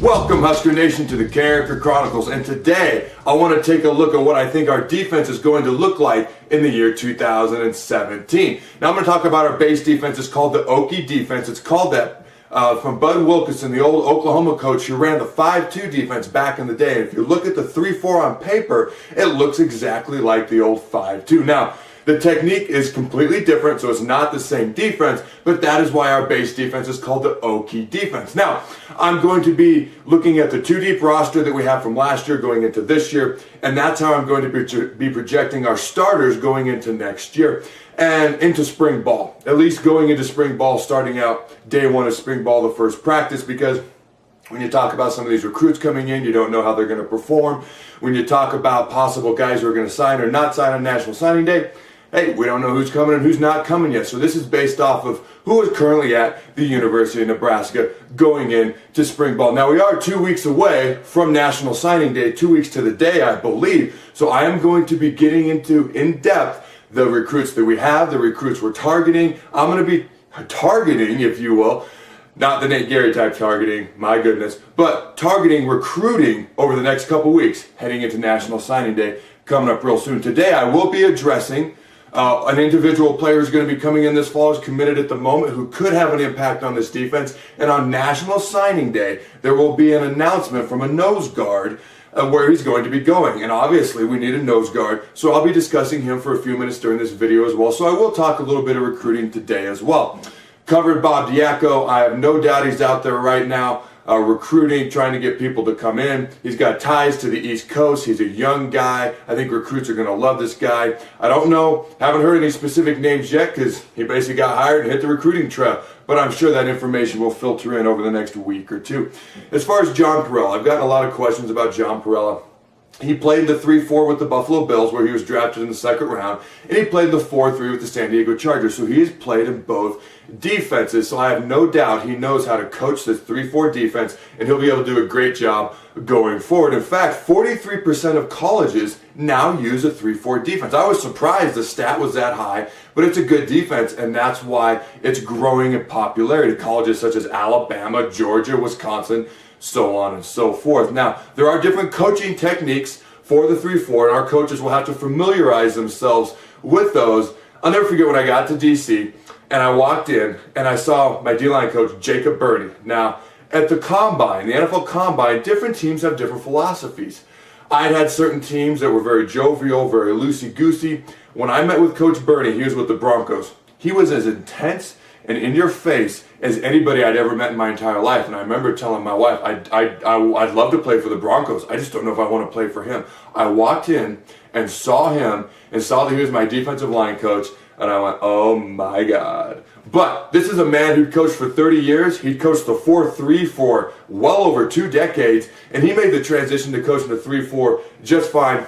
Welcome, Husker Nation, to the Carriker Chronicles, and today I want to take a look at what I think our defense is going to look like in the year 2017. Now I'm going to talk about our base defense. It's called the Okie defense. It's called that from Bud Wilkinson, the old Oklahoma coach who ran the 5-2 defense back in the day. And if you look at the 3-4 on paper, it looks exactly like the old 5-2. Now, the technique is completely different, so it's not the same defense, but that is why our base defense is called the Okie defense. Now, I'm going to be looking at the 2-deep roster that we have from last year going into this year, and that's how I'm going to be projecting our starters going into next year and into spring ball. At least going into spring ball, starting out day one of spring ball, the first practice, because when you talk about some of these recruits coming in, you don't know how they're going to perform. When you talk about possible guys who are going to sign or not sign on National Signing Day, hey, we don't know who's coming and who's not coming yet. So this is based off of who is currently at the University of Nebraska going in to spring ball. Now, we are 2 weeks away from National Signing Day, 2 weeks to the day, I believe. So I am going to be getting into, in depth, the recruits that we have, the recruits we're targeting. I'm going to be targeting, if you will, not the Nate Gary type targeting, my goodness, but targeting recruiting over the next couple weeks, heading into National Signing Day, coming up real soon. Today, I will be addressing an individual player who's going to be coming in this fall, is committed at the moment, who could have an impact on this defense. And on National Signing Day, there will be an announcement from a nose guard where he's going to be going. And obviously, we need a nose guard. So I'll be discussing him for a few minutes during this video as well. So I will talk a little bit of recruiting today as well. Covered Bob Diaco. I have no doubt he's out there right now recruiting, trying to get people to come in. He's got ties to the East Coast. He's a young guy. I think recruits are going to love this guy. I don't know, haven't heard any specific names yet because he basically got hired and hit the recruiting trail. But I'm sure that information will filter in over the next week or two. As far as John Perella, I've gotten a lot of questions about John Perella. He played the 3-4 with the Buffalo Bills, where he was drafted in the second round, and he played the 4-3 with the San Diego Chargers. So he has played in both defenses. So I have no doubt he knows how to coach this 3-4 defense, and he'll be able to do a great job going forward. In fact, 43% of colleges now use a 3-4 defense. I was surprised the stat was that high, but it's a good defense, and that's why it's growing in popularity. Colleges such as Alabama, Georgia, Wisconsin, so on and so forth. Now, there are different coaching techniques for the 3-4, and our coaches will have to familiarize themselves with those. I'll never forget when I got to DC, and I walked in, and I saw my D-line coach, Jacob Burney. Now, at the Combine, the NFL Combine, different teams have different philosophies. I'd had certain teams that were very jovial, very loosey-goosey. When I met with Coach Burney, he was with the Broncos. He was as intense and in your face as anybody I'd ever met in my entire life. And I remember telling my wife, I'd love to play for the Broncos. I just don't know if I want to play for him. I walked in and saw him and saw that he was my defensive line coach, and I went, oh my God. But this is a man who coached for 30 years. He coached the 4-3 for well over 2 decades, and he made the transition to coaching the 3-4 just fine.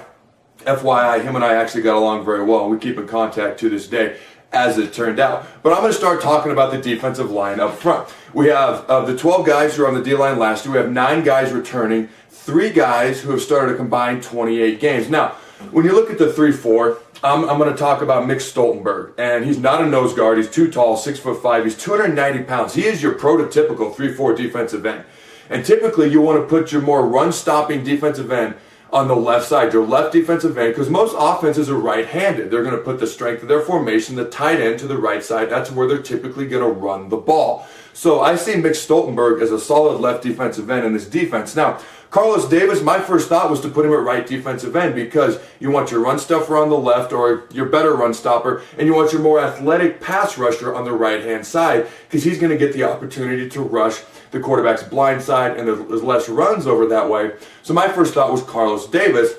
FYI, him and I actually got along very well, and we keep in contact to this day, as it turned out. But I'm going to start talking about the defensive line up front. We have the 12 guys who are on the D-line last year. We have 9 guys returning, 3 guys who have started a combined 28 games. Now, when you look at the 3-4, I'm going to talk about Mick Stoltenberg. And he's not a nose guard. He's too tall, 6'5". He's 290 pounds. He is your prototypical 3-4 defensive end. And typically, you want to put your more run-stopping defensive end on the left side, your left defensive end, because most offenses are right-handed. They're going to put the strength of their formation, the tight end, to the right side. That's where they're typically going to run the ball. So I see Mick Stoltenberg as a solid left defensive end in this defense. Now, Carlos Davis, my first thought was to put him at right defensive end because you want your run stuffer on the left, or your better run stopper, and you want your more athletic pass rusher on the right-hand side because he's going to get the opportunity to rush the quarterback's blind side, and there's less runs over that way. So my first thought was Carlos Davis,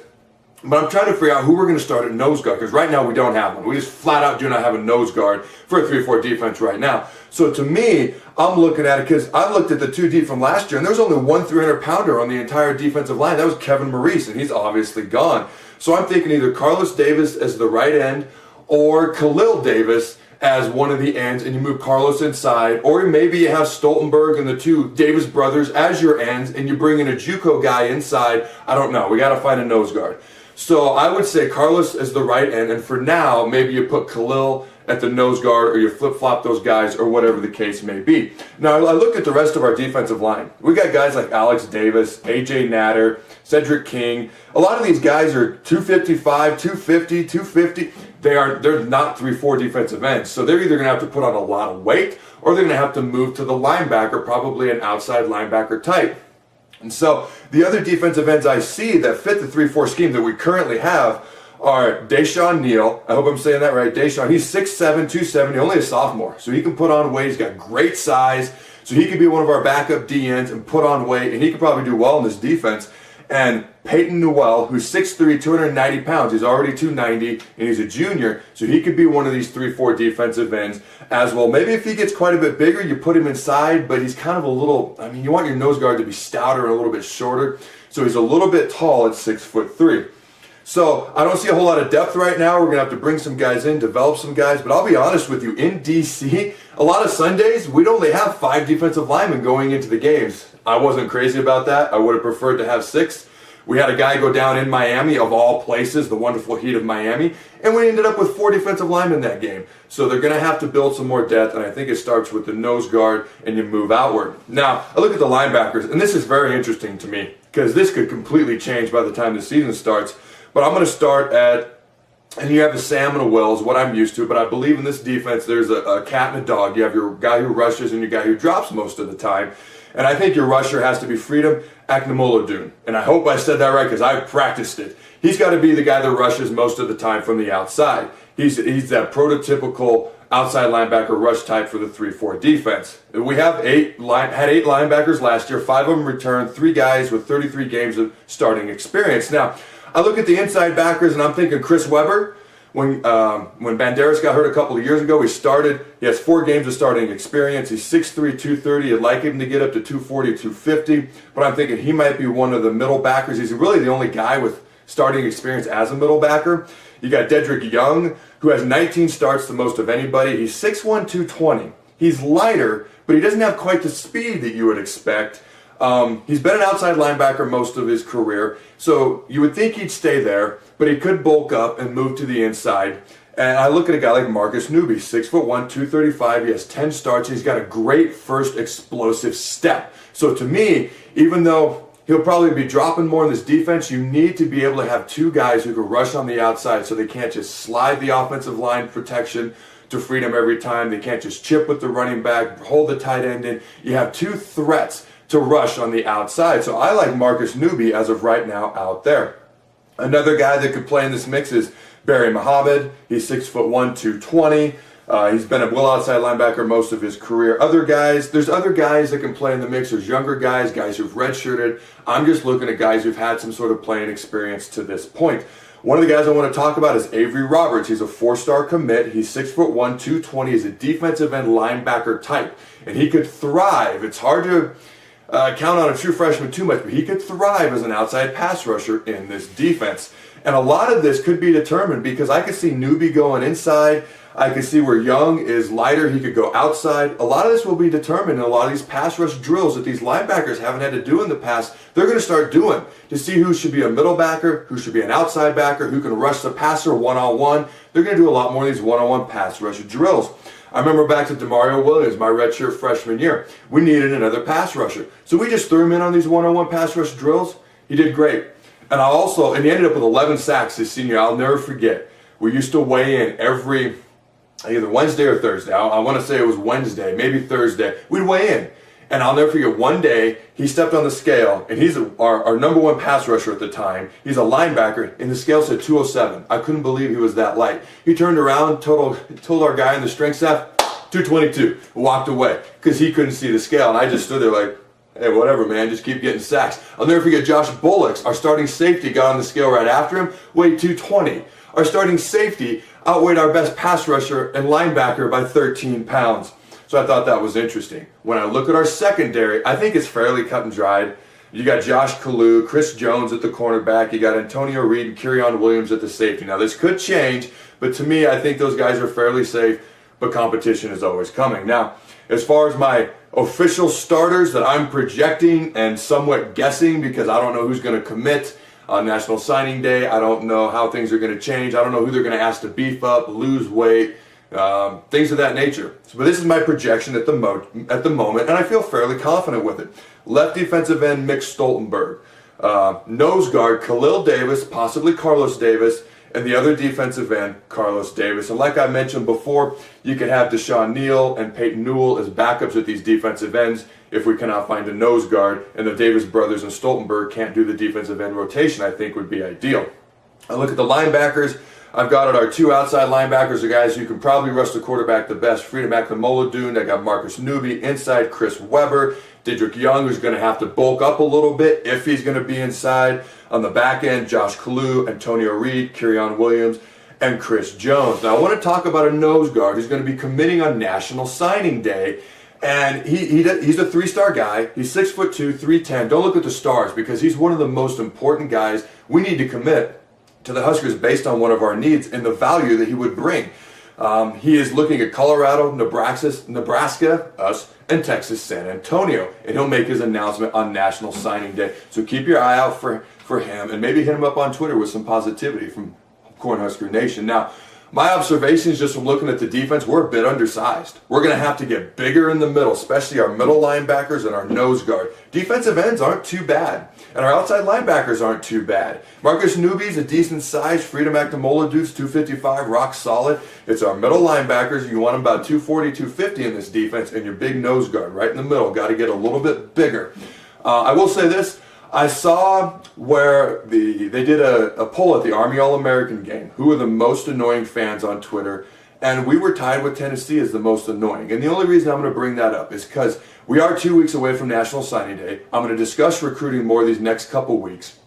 but I'm trying to figure out who we're going to start at nose guard, because right now we don't have one. We just flat out do not have a nose guard for a 3-4 defense right now. So to me, I'm looking at it because I looked at the 2 deep from last year, and there was only one 300-pounder on the entire defensive line. That was Kevin Maurice, and he's obviously gone. So I'm thinking either Carlos Davis as the right end or Khalil Davis as one of the ends, and you move Carlos inside, or maybe you have Stoltenberg and the 2 Davis brothers as your ends, and you bring in a JUCO guy inside. I don't know. We got to find a nose guard. So I would say Carlos as the right end, and for now, maybe you put Khalil at the nose guard, or you flip-flop those guys, or whatever the case may be. Now, I look at the rest of our defensive line. We got guys like Alex Davis, A.J. Natter, Cedric King. A lot of these guys are 255, 250, 250. They're not 3-4 defensive ends, so they're either going to have to put on a lot of weight, or they're going to have to move to the linebacker, probably an outside linebacker type. And so the other defensive ends I see that fit the 3-4 scheme that we currently have are Deshaun Neal. I hope I'm saying that right. Deshaun, he's 6'7", 270, only a sophomore. So he can put on weight. He's got great size. So he could be one of our backup DNs and put on weight, and he could probably do well in this defense. And Peyton Newell, who's 6'3", 290 pounds. He's already 290, and he's a junior. So he could be one of these 3-4 defensive ends as well. Maybe if he gets quite a bit bigger, you put him inside, but he's kind of a little, I mean, you want your nose guard to be stouter and a little bit shorter. So he's a little bit tall at 6'3". So I don't see a whole lot of depth right now. We're going to have to bring some guys in, develop some guys. But I'll be honest with you, in DC, a lot of Sundays, we'd only have 5 defensive linemen going into the games. I wasn't crazy about that. I would have preferred to have 6. We had a guy go down in Miami, of all places, the wonderful heat of Miami, and we ended up with 4 defensive linemen that game. So they're going to have to build some more depth, and I think it starts with the nose guard and you move outward. Now, I look at the linebackers, and this is very interesting to me because this could completely change by the time the season starts. But I'm going to start at, and you have a Sam and a Wills, what I'm used to, but I believe in this defense there's a cat and a dog. You have your guy who rushes and your guy who drops most of the time. And I think your rusher has to be Freedom Aknemolodun. And I hope I said that right because I've practiced it. He's got to be the guy that rushes most of the time from the outside. He's that prototypical outside linebacker rush type for the 3-4 defense. We have had 8 linebackers last year. 5 of them returned, 3 guys with 33 games of starting experience. Now, I look at the inside backers and I'm thinking Chris Webber. When Banderas got hurt a couple of years ago, he has 4 games of starting experience. He's 6'3", 230. I'd like him to get up to 240, 250. But I'm thinking he might be one of the middle backers. He's really the only guy with starting experience as a middle backer. You got Dedrick Young, who has 19 starts, the most of anybody. He's 6'1", 220. He's lighter, but he doesn't have quite the speed that you would expect. He's been an outside linebacker most of his career, so you would think he'd stay there, but he could bulk up and move to the inside. And I look at a guy like Marcus Newby, 6'1", 235. He has 10 starts. He's got a great first explosive step. So to me, even though he'll probably be dropping more in this defense, you need to be able to have 2 guys who can rush on the outside so they can't just slide the offensive line protection to Freedom every time. They can't just chip with the running back, hold the tight end in. You have 2 threats to rush on the outside. So I like Marcus Newby as of right now out there. Another guy that could play in this mix is Barry Muhammad. He's 6'1", 220. He's been a will outside linebacker most of his career. There's other guys that can play in the mix. There's younger guys who've redshirted. I'm just looking at guys who've had some sort of playing experience to this point. One of the guys I want to talk about is Avery Roberts. He's a 4-star commit. He's 6'1", 220. He's a defensive end linebacker type, and he could thrive. It's hard to count on a true freshman too much, but he could thrive as an outside pass rusher in this defense. And a lot of this could be determined because I could see Newby going inside. I could see where Young is lighter. He could go outside. A lot of this will be determined in a lot of these pass rush drills that these linebackers haven't had to do in the past. They're going to start doing to see who should be a middle backer, who should be an outside backer, who can rush the passer one-on-one. They're going to do a lot more of these one-on-one pass rush drills. I remember back to Demario Williams, my redshirt freshman year. We needed another pass rusher. So we just threw him in on these one-on-one pass rush drills. He did great. And he ended up with 11 sacks his senior year. I'll never forget. We used to weigh in every, either Wednesday or Thursday. I want to say it was Wednesday, maybe Thursday. We'd weigh in. And I'll never forget, one day, he stepped on the scale, and he's our number 1 pass rusher at the time. He's a linebacker, and the scale said 207. I couldn't believe he was that light. He turned around, told our guy in the strength staff, 222, walked away, because he couldn't see the scale. And I just stood there like, hey, whatever, man, just keep getting sacks. I'll never forget Josh Bullocks, our starting safety, got on the scale right after him, weighed 220. Our starting safety outweighed our best pass rusher and linebacker by 13 pounds. So I thought that was interesting. When I look at our secondary, I think it's fairly cut and dried. You got Josh Kalu, Chris Jones at the cornerback. You got Antonio Reed and Kerryon Williams at the safety. Now, this could change, but to me, I think those guys are fairly safe, but competition is always coming. Now, as far as my official starters that I'm projecting and somewhat guessing because I don't know who's going to commit on National Signing Day. I don't know how things are going to change. I don't know who they're going to ask to beef up, lose weight, things of that nature. But this is my projection at the moment, and I feel fairly confident with it. Left defensive end, Mick Stoltenberg. Nose guard, Khalil Davis, possibly Carlos Davis, and the other defensive end, Carlos Davis. And like I mentioned before, you could have Deshaun Neal and Peyton Newell as backups at these defensive ends if we cannot find a nose guard, and the Davis brothers and Stoltenberg can't do the defensive end rotation, I think would be ideal. I look at the linebackers. I've got our two outside linebackers, the guys who can probably rush the quarterback the best. Freedom Akinmoladun. I got Marcus Newby inside, Chris Webber, Didrik Young, who's going to have to bulk up a little bit if he's going to be inside. On the back end, Josh Kalu, Antonio Reed, Kyrion Williams, and Chris Jones. Now I want to talk about a nose guard who's going to be committing on National Signing Day. And he's a three-star guy. He's 6'2", 310. Don't look at the stars because he's one of the most important guys we need to commit to the Huskers based on one of our needs and the value that he would bring. He is looking at Colorado, Nebraska, us, and Texas, San Antonio. And he'll make his announcement on National Signing Day. So keep your eye out for him and maybe hit him up on Twitter with some positivity from Cornhusker Nation. Now, my observations just from looking at the defense, we're a bit undersized. We're going to have to get bigger in the middle, especially our middle linebackers and our nose guard. Defensive ends aren't too bad, and our outside linebackers aren't too bad. Marcus Newby's a decent size. Freedom Akinmoladu's 255, rock solid. It's our middle linebackers. You want them about 240, 250 in this defense, and your big nose guard right in the middle. Got to get a little bit bigger. I will say this. I saw where they did a poll at the Army All-American game. Who are the most annoying fans on Twitter? And we were tied with Tennessee as the most annoying. And the only reason I'm going to bring that up is because we are 2 weeks away from National Signing Day. I'm going to discuss recruiting more these next couple weeks.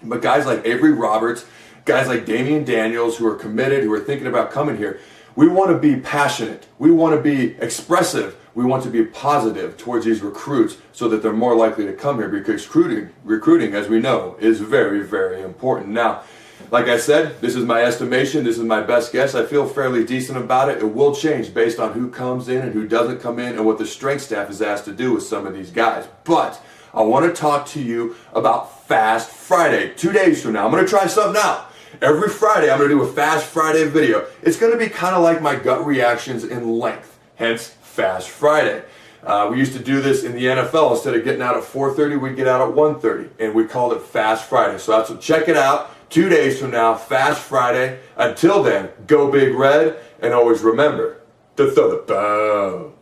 But guys like Avery Roberts, guys like Damian Daniels who are committed, who are thinking about coming here, we want to be passionate. We want to be expressive. We want to be positive towards these recruits so that they're more likely to come here because recruiting, as we know, is very, very important. Now, like I said, this is my estimation. This is my best guess. I feel fairly decent about it. It will change based on who comes in and who doesn't come in and what the strength staff is asked to do with some of these guys. But I want to talk to you about Fast Friday. 2 days from now, I'm going to try something out. Every Friday, I'm going to do a Fast Friday video. It's going to be kind of like my gut reactions in length, hence Fast Friday. We used to do this in the NFL. Instead of getting out at 4:30, we'd get out at 1:30, and we called it Fast Friday. So that's what, check it out. 2 days from now, Fast Friday. Until then, go Big Red, and always remember to throw the bone.